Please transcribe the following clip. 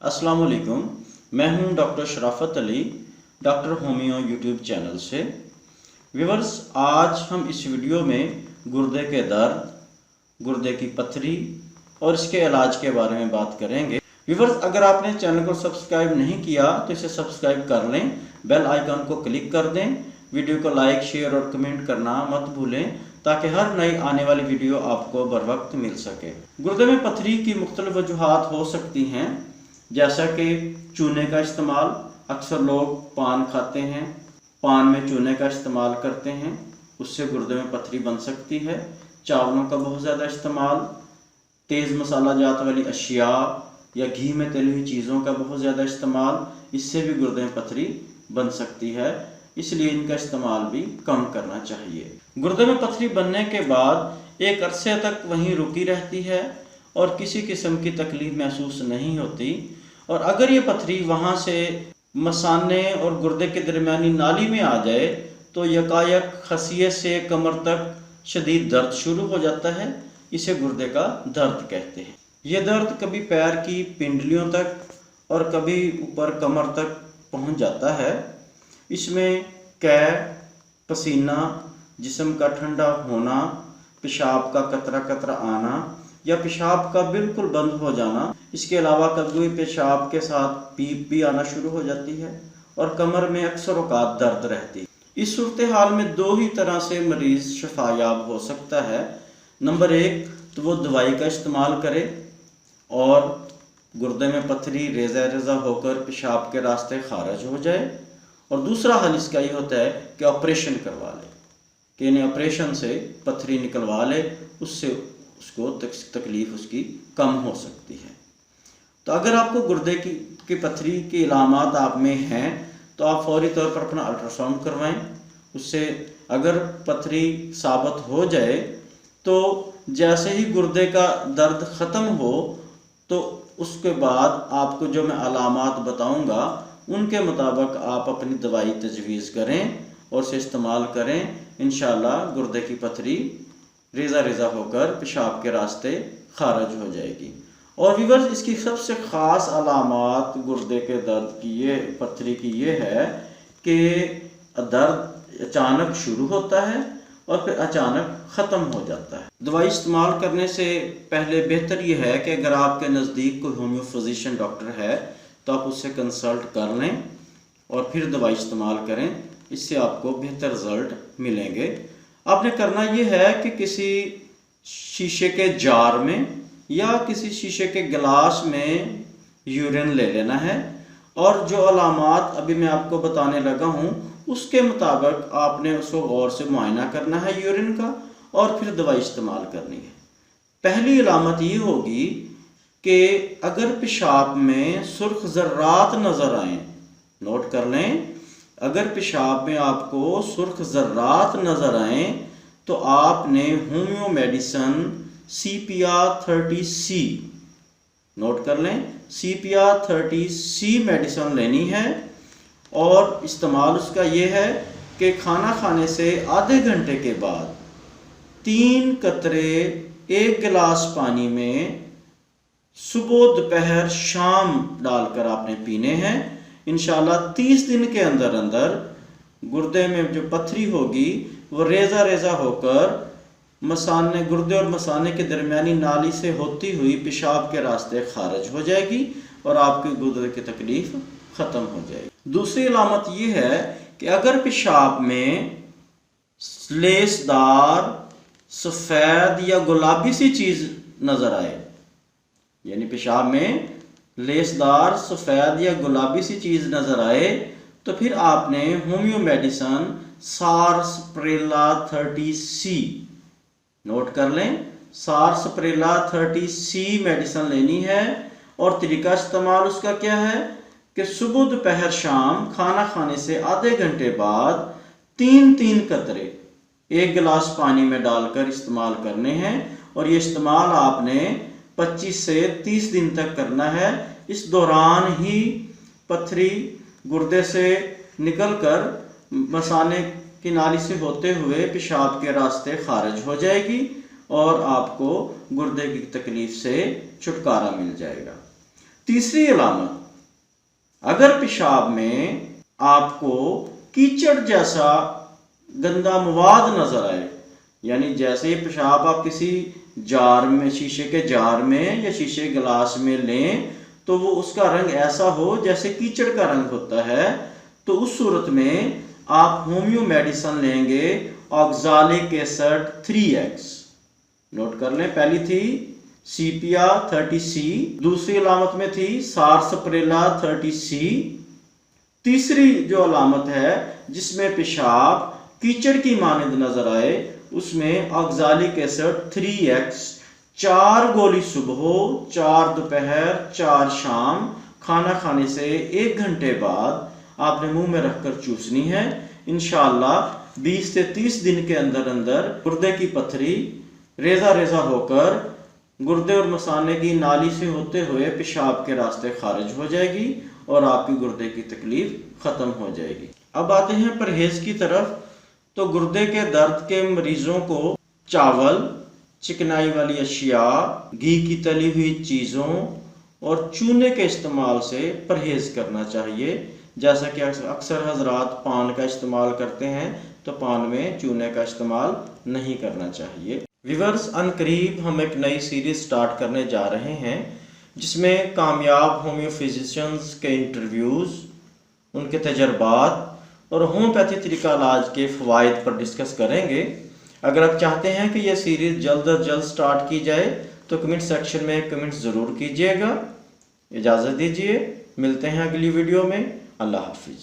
अस्सलाम वालेकुम। मैं हूं डॉक्टर शराफत Ali, doctor homeo YouTube channel से। व्यूअर्स, आज हम इस वीडियो में गुर्दे के दर्द, गुर्दे की पथरी और इसके इलाज के बारे में बात करेंगे। व्यूअर्स, अगर आपने चैनल को सब्सक्राइब नहीं किया तो इसे सब्सक्राइब कर लें, बेल आइकन को क्लिक कर दें, वीडियो को लाइक, शेयर और कमेंट करना मत भूलें ताकि हर नई आने वाली वीडियो आपको बर वक्त मिल सके। गुर्दे में पथरी की मुख्तलिफ वजूहात हो सकती हैं, जैसा कि चूने का इस्तेमाल। अक्सर लोग पान खाते हैं, पान में चूने का इस्तेमाल करते हैं, उससे गुर्दे में पथरी बन सकती है। चावलों का बहुत ज़्यादा इस्तेमाल, तेज़ मसाला जात वाली अशिया या घी में तली हुई चीज़ों का बहुत ज़्यादा इस्तेमाल, इससे भी गुर्दे में पथरी बन सकती है, इसलिए इनका इस्तेमाल भी कम करना चाहिए। गुर्दे में पथरी बनने के बाद एक अरसे तक वहीं रुकी रहती है और किसी किस्म की तकलीफ महसूस नहीं होती, और अगर ये पथरी वहाँ से मसाने और गुर्दे के दरमियानी नाली में आ जाए तो यकायक खसिये से कमर तक शदीद दर्द शुरू हो जाता है। इसे गुर्दे का दर्द कहते हैं। ये दर्द कभी पैर की पिंडलियों तक और कभी ऊपर कमर तक पहुँच जाता है। इसमें कै, पसीना, जिस्म का ठंडा होना, पेशाब का कतरा कतरा आना या पेशाब का बिल्कुल बंद हो जाना, इसके अलावा कभी पेशाब के साथ पीप भी आना शुरू हो जाती है और कमर में अक्सर औकात दर्द रहती है। इस सूरत हाल में दो ही तरह से मरीज़ शफायाब हो सकता है। नंबर एक, तो वो दवाई का इस्तेमाल करे और गुर्दे में पथरी रेज़ा रेज़ा होकर पेशाब के रास्ते खारिज हो जाए, और दूसरा हल इसका ये होता है कि ऑपरेशन करवा ले, कि इन्हें ऑपरेशन से पथरी निकलवा ले, उससे उसको तकलीफ़ उसकी कम हो सकती है। तो अगर आपको गुर्दे की पथरी के इलामात आप में हैं तो आप फौरी तौर पर अपना अल्ट्रासाउंड करवाएं। उससे अगर पथरी साबित हो जाए तो जैसे ही गुर्दे का दर्द ख़त्म हो तो उसके बाद आपको जो मैं अलामात बताऊंगा उनके मुताबिक आप अपनी दवाई तजवीज़ करें और उसे इस्तेमाल करें। इंशाअल्लाह गुर्दे की पथरी रेज़ा रेज़ा होकर पेशाब के रास्ते खारिज हो जाएगी। और व्यूअर्स, इसकी सबसे ख़ास अलामात गुर्दे के दर्द की, ये पथरी की, ये है कि दर्द अचानक शुरू होता है और फिर अचानक ख़त्म हो जाता है। दवाई इस्तेमाल करने से पहले बेहतर ये है कि अगर आपके नज़दीक कोई होम्यो फिजिशियन डॉक्टर है तो आप उससे कंसल्ट कर लें और फिर दवाई इस्तेमाल करें, इससे आपको बेहतर रिज़ल्ट मिलेंगे। आपने करना ये है कि किसी शीशे के जार में या किसी शीशे के गिलास में यूरिन ले लेना है, और जो अलामात अभी मैं आपको बताने लगा हूँ उसके मुताबिक आपने उसको गौर से मुआयना करना है यूरिन का, और फिर दवाई इस्तेमाल करनी है। पहली अलामत ये होगी कि अगर पेशाब में सुर्ख ज़र्रात नज़र आए, नोट कर लें, अगर पेशाब में आपको सुर्ख ज़र्रात नज़र आए तो आपने होम्यो मेडिसन CPR30C, नोट कर लें, CPR30C मेडिसन लेनी है। और इस्तेमाल उसका ये है कि खाना खाने से आधे घंटे के बाद 3 कतरे 1 गिलास पानी में सुबह, दोपहर, शाम डालकर आपने पीने हैं। इंशाल्लाह 30 दिन के अंदर अंदर गुर्दे में जो पथरी होगी वो रेज़ा रेज़ा होकर मसाने, गुर्दे और मसाने के दरमियानी नाली से होती हुई पेशाब के रास्ते खारिज हो जाएगी और आपकी गुर्दे की तकलीफ़ ख़त्म हो जाएगी। दूसरी अलामत ये है कि अगर पेशाब में लेसदार, सफ़ेद या गुलाबी सी चीज़ नज़र आए, यानी पेशाब में लेसदार, सफ़ेद या गुलाबी सी चीज़ नज़र आए, तो फिर आपने होम्यो मेडिसन सारसप्रेला 30C, नोट कर लें, सारसप्रेला 30C मेडिसन लेनी है। और तरीका इस्तेमाल उसका क्या है कि सुबह, दोपहर, शाम खाना खाने से आधे घंटे बाद 3 कतरे 1 गिलास पानी में डालकर इस्तेमाल करने हैं, और ये इस्तेमाल आपने 25 से 30 दिन तक करना है। इस दौरान ही पथरी गुर्दे से निकलकर मसाने की नाली से होते हुए पेशाब के रास्ते खारिज हो जाएगी और आपको गुर्दे की तकलीफ से छुटकारा मिल जाएगा। तीसरी अलामत, अगर पेशाब में आपको कीचड़ जैसा गंदा मवाद नजर आए, यानी जैसे ही पेशाब आप किसी जार में, शीशे के जार में या शीशे गिलास में लें तो वो उसका रंग ऐसा हो जैसे कीचड़ का रंग होता है, तो उस सूरत में आप होम्यो मेडिसिन लेंगे ऑक्सालिक एसिड 3x। नोट कर लें, पहली थी सीपिया 30C, दूसरी अलामत में थी सारसप्रेला 30C, तीसरी जो अलामत है जिसमें पेशाब कीचड़ की मानंद नजर आए उसमें ऑक्सालिक एसिड 3x 4 गोली सुबह, 4 दोपहर, 4 शाम, खाना खाने से 1 घंटे बाद आपने मुंह में रखकर चूसनी है। इंशाअल्लाह 20 से 30 दिन के अंदर अंदर गुर्दे की पथरी रेजा रेजा होकर गुर्दे और मसाने की नाली से होते हुए पेशाब के रास्ते खारिज हो जाएगी और आपकी गुर्दे की तकलीफ खत्म हो जाएगी। अब आते हैं परहेज की तरफ। तो गुर्दे के दर्द के मरीजों को चावल, चिकनाई वाली अशिया, घी की तली हुई चीज़ों और चूने के इस्तेमाल से परहेज करना चाहिए। जैसा कि अक्सर हजरात पान का इस्तेमाल करते हैं, तो पान में चूने का इस्तेमाल नहीं करना चाहिए। व्यूअर्स, अनकरीब हम एक नई सीरीज स्टार्ट करने जा रहे हैं जिसमें कामयाब होम्यो फिजिशियंस के इंटरव्यूज़, उनके तजर्बात और होम्योपैथी तरीका इलाज के फ़वाइद पर डिस्कस करेंगे। अगर आप चाहते हैं कि यह सीरीज़ जल्द अज जल्द स्टार्ट की जाए तो कमेंट सेक्शन में कमेंट ज़रूर कीजिएगा। इजाज़त दीजिए, मिलते हैं अगली वीडियो में। अल्लाह हाफिज़।